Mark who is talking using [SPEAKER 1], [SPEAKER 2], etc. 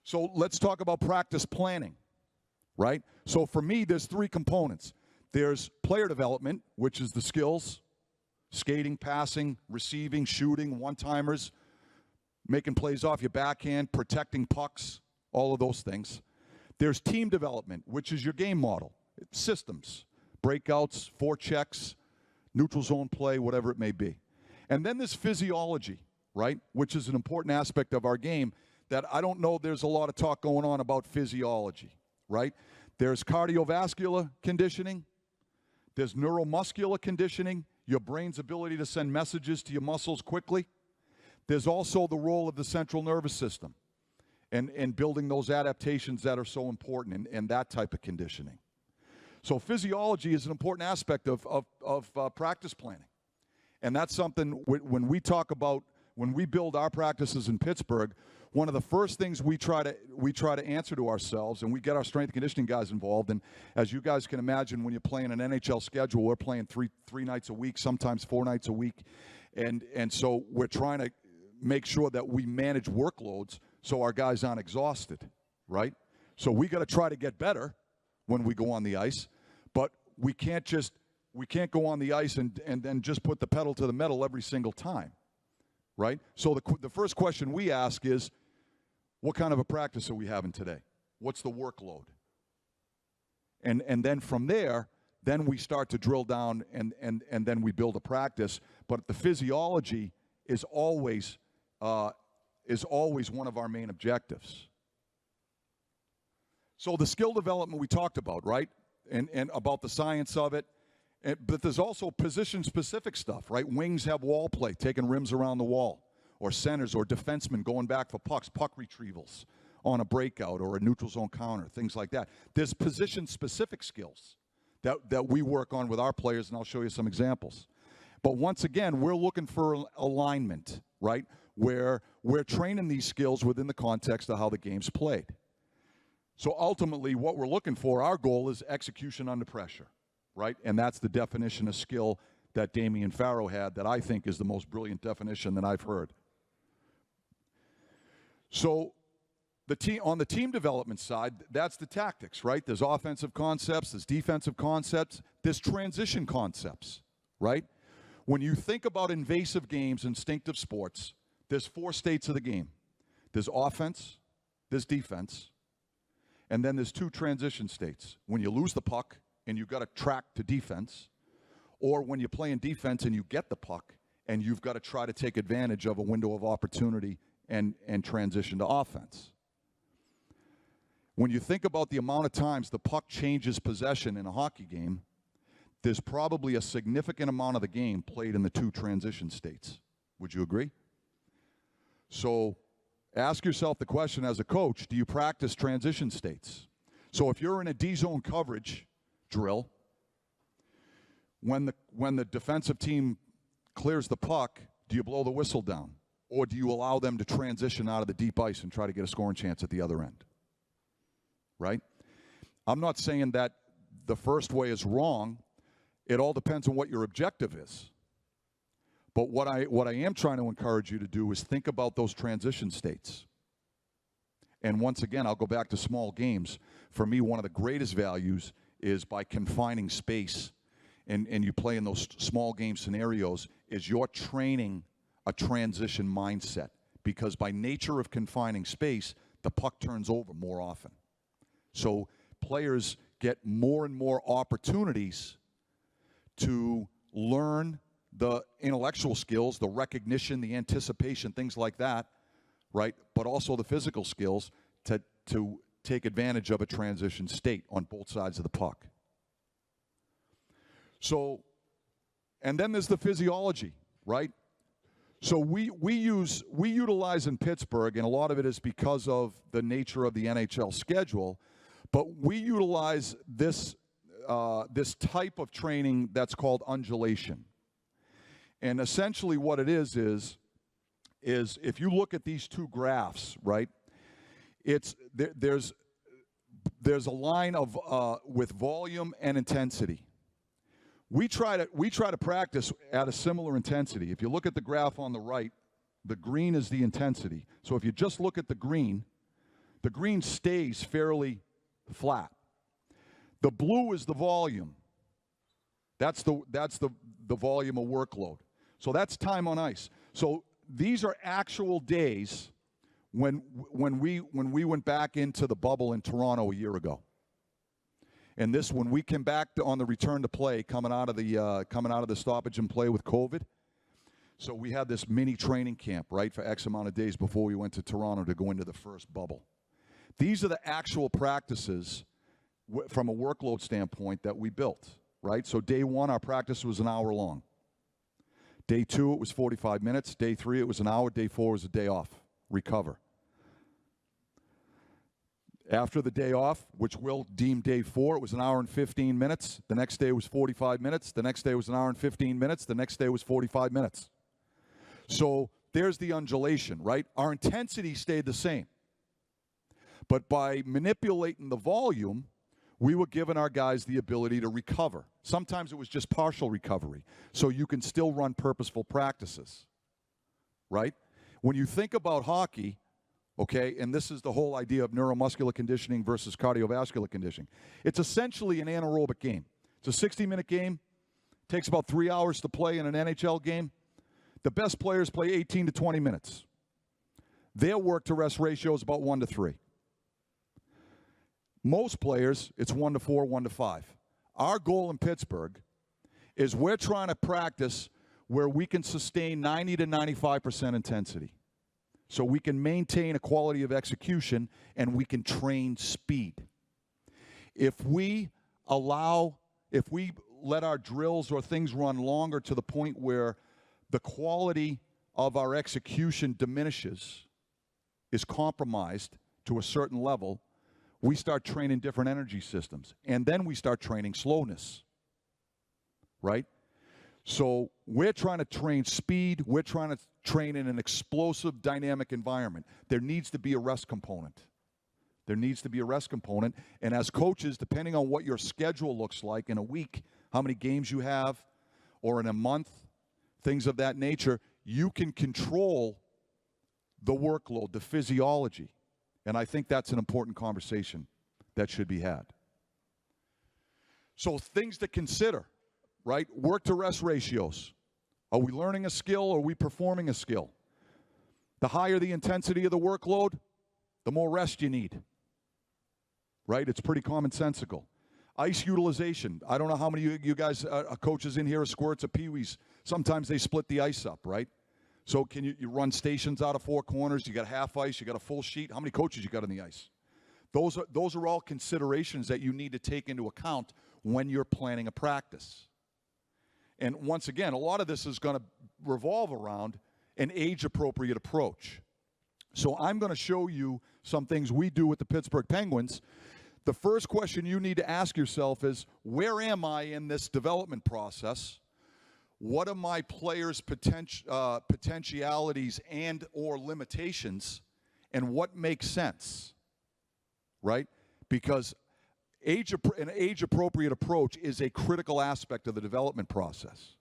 [SPEAKER 1] So let's talk about practice planning, right? So for me, there's three components. There's player development, which is the skills, skating, passing, receiving, shooting, one-timers, making plays off your backhand, protecting pucks, all of those things. There's team development, which is your game model, systems, breakouts, forechecks, neutral zone play, whatever it may be. And then there's physiology, right, which is an important aspect of our game that I don't know there's a lot of talk going on about physiology, right? There's cardiovascular conditioning. There's neuromuscular conditioning, your brain's ability to send messages to your muscles quickly. There's also the role of the central nervous system and building those adaptations that are so important and that type of conditioning. So physiology is an important aspect of practice planning. And that's something when we build our practices in Pittsburgh, one of the first things we try to answer to ourselves, and we get our strength and conditioning guys involved. And as you guys can imagine, when you're playing an NHL schedule, we're playing three nights a week, sometimes 4 nights a week. And so we're trying to make sure that we manage workloads so our guys aren't exhausted, right? So we got to try to get better when we go on the ice, but we can't go on the ice and then just put the pedal to the metal every single time, right? So the first question we ask is, what kind of a practice are we having today? What's the workload? And then from there, then we start to drill down and then we build a practice. But the physiology is always one of our main objectives. So the skill development we talked about, right? And about the science of it. But there's also position-specific stuff, right? Wings have wall play, taking rims around the wall. Or centers or defensemen going back for pucks, puck retrievals on a breakout or a neutral zone counter, things like that. There's position-specific skills that we work on with our players, and I'll show you some examples. But once again, we're looking for alignment, right? Where we're training these skills within the context of how the game's played. So ultimately, what we're looking for, our goal is execution under pressure, right? And that's the definition of skill that Damian Farrow had that I think is the most brilliant definition that I've heard. So on the team development side, that's the tactics, right? There's offensive concepts, there's defensive concepts, there's transition concepts, right? When you think about invasive games, instinctive sports, there's 4 states of the game. There's offense, there's defense, and then there's 2 transition states. When you lose the puck and you've got to track to defense, or when you're playing defense and you get the puck and you've got to try to take advantage of a window of opportunity and transition to offense. When you think about the amount of times the puck changes possession in a hockey game, there's probably a significant amount of the game played in the 2 transition states. Would you agree? So ask yourself the question as a coach, do you practice transition states? So if you're in a D-zone coverage drill, when the defensive team clears the puck, do you blow the whistle down? Or do you allow them to transition out of the deep ice and try to get a scoring chance at the other end? Right? I'm not saying that the first way is wrong. It all depends on what your objective is. But what I am trying to encourage you to do is think about those transition states. And once again, I'll go back to small games. For me, one of the greatest values is by confining space and you play in those small game scenarios is you're training a transition mindset, because by nature of confining space, the puck turns over more often. So players get more and more opportunities to learn the intellectual skills, the recognition, the anticipation, things like that, right? But also the physical skills to take advantage of a transition state on both sides of the puck. So, and then there's the physiology, right? So we utilize in Pittsburgh, and a lot of it is because of the nature of the NHL schedule, but we utilize this type of training that's called undulation. And essentially what it is if you look at these 2 graphs, right, there's a line of with volume and intensity. We try to practice at a similar intensity. If you look at the graph on the right, the green is the intensity. So if you just look at the green, The green stays fairly flat. The blue is the volume. That's the volume of workload. So that's time on ice. So these are actual days when we went back into the bubble in Toronto a year ago. And this, when we came back on the return to play, coming out of the stoppage and play with COVID. So we had this mini training camp, right, for X amount of days before we went to Toronto to go into the first bubble. These are the actual practices from a workload standpoint that we built, right? So day one, our practice was an hour long. Day two, it was 45 minutes. Day three, it was an hour. Day four was a day off. Recover. After the day off, which we'll deem day four, it was an hour and 15 minutes. The next day was 45 minutes. The next day was an hour and 15 minutes. The next day was 45 minutes. So there's the undulation, right? Our intensity stayed the same. But by manipulating the volume, we were giving our guys the ability to recover. Sometimes it was just partial recovery, so you can still run purposeful practices, right? When you think about hockey, okay, and this is the whole idea of neuromuscular conditioning versus cardiovascular conditioning, it's essentially an anaerobic game. It's a 60-minute game. It takes about 3 hours to play in an NHL game. The best players play 18 to 20 minutes. Their work-to-rest ratio is about 1 to 3. Most players, it's 1 to 4, 1 to 5. Our goal in Pittsburgh is we're trying to practice where we can sustain 90 to 95% intensity. So we can maintain a quality of execution and we can train speed. If we let our drills or things run longer to the point where the quality of our execution diminishes, is compromised to a certain level, we start training different energy systems. And then we start training slowness, right? So we're trying to train speed. We're trying to train in an explosive, dynamic environment. There needs to be a rest component. There needs to be a rest component. And as coaches, depending on what your schedule looks like in a week, how many games you have, or in a month, things of that nature, you can control the workload, the physiology. And I think that's an important conversation that should be had. So things to consider, right? Work-to-rest ratios. Are we learning a skill or are we performing a skill? The higher the intensity of the workload, the more rest you need, right? It's pretty commonsensical. Ice utilization. I don't know how many of you guys are coaches in here, squirts or peewees. Sometimes they split the ice up, right? So can you run stations out of four corners? You got half ice, you got a full sheet. How many coaches you got on the ice? Those are all considerations that you need to take into account when you're planning a practice. And once again, a lot of this is going to revolve around an age-appropriate approach. So I'm going to show you some things we do with the Pittsburgh Penguins. The first question you need to ask yourself is, where am I in this development process? What are my players' potentialities and or limitations, and what makes sense, right? Because an age-appropriate approach is a critical aspect of the development process.